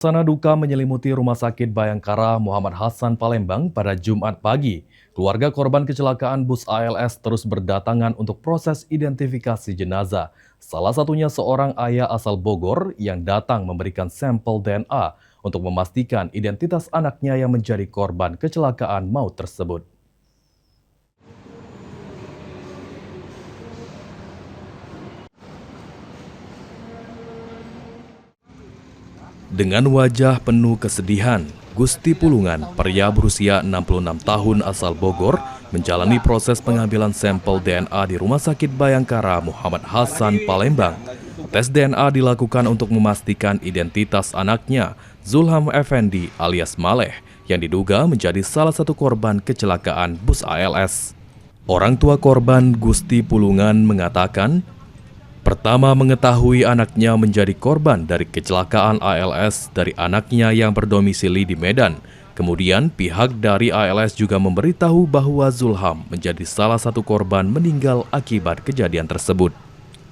Suasana duka menyelimuti Rumah Sakit Bayangkara Muhammad Hasan Palembang pada Jumat pagi. Keluarga korban kecelakaan bus ALS terus berdatangan untuk proses identifikasi jenazah. Salah satunya seorang ayah asal Bogor yang datang memberikan sampel DNA untuk memastikan identitas anaknya yang menjadi korban kecelakaan maut tersebut. Dengan wajah penuh kesedihan, Gusti Pulungan, pria berusia 66 tahun asal Bogor, menjalani proses pengambilan sampel DNA di Rumah Sakit Bayangkara Muhammad Hasan Palembang. Tes DNA dilakukan untuk memastikan identitas anaknya, Zulham Effendi alias Maleh, yang diduga menjadi salah satu korban kecelakaan bus ALS. Orang tua korban, Gusti Pulungan, mengatakan, pertama mengetahui anaknya menjadi korban dari kecelakaan ALS dari anaknya yang berdomisili di Medan. Kemudian pihak dari ALS juga memberitahu bahwa Zulham menjadi salah satu korban meninggal akibat kejadian tersebut.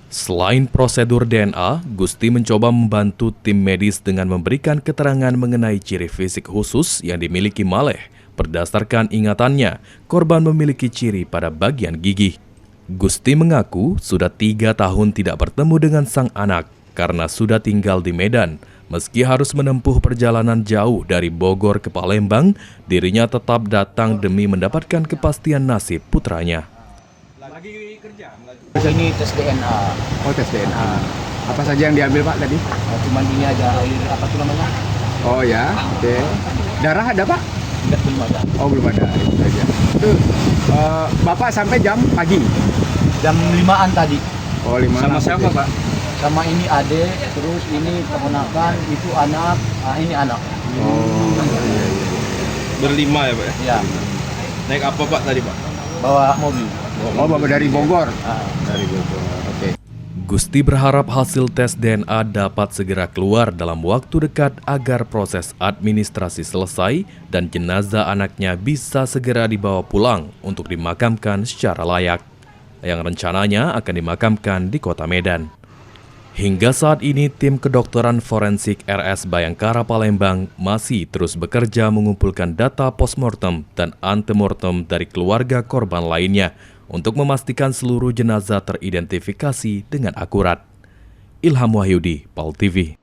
Selain prosedur DNA, Gusti mencoba membantu tim medis dengan memberikan keterangan mengenai ciri fisik khusus yang dimiliki Maleh. Berdasarkan ingatannya, korban memiliki ciri pada bagian gigi. Gusti mengaku sudah 3 tahun tidak bertemu dengan sang anak karena sudah tinggal di Medan. Meski harus menempuh perjalanan jauh dari Bogor ke Palembang, dirinya tetap datang demi mendapatkan kepastian nasib putranya. Lagi kerja? Ini tes DNA. Oh, tes DNA. Apa saja yang diambil Pak tadi? Cuman ini aja air apa tuh namanya? Oh ya, oke. Darah ada Pak? Enggak, belum ada. Oh belum ada, itu saja. Itu Bapak sampai jam pagi? Jam 5-an tadi. Oh 5. Sama siapa Pak? Sama ini adik, terus ini keponakan, itu anak, ini anak. Oh iya. Berlima ya Pak ya? Ya, Naik apa Pak tadi Pak? bawa mobil. Oh Bapak dari Bogor? Ah. Dari Bogor, oke. Gusti berharap hasil tes DNA dapat segera keluar dalam waktu dekat agar proses administrasi selesai dan jenazah anaknya bisa segera dibawa pulang untuk dimakamkan secara layak, yang rencananya akan dimakamkan di kota Medan. Hingga saat ini, tim kedokteran forensik RS Bayangkara Palembang masih terus bekerja mengumpulkan data postmortem dan antemortem dari keluarga korban lainnya untuk memastikan seluruh jenazah teridentifikasi dengan akurat. Ilham Wahyudi, PAL TV.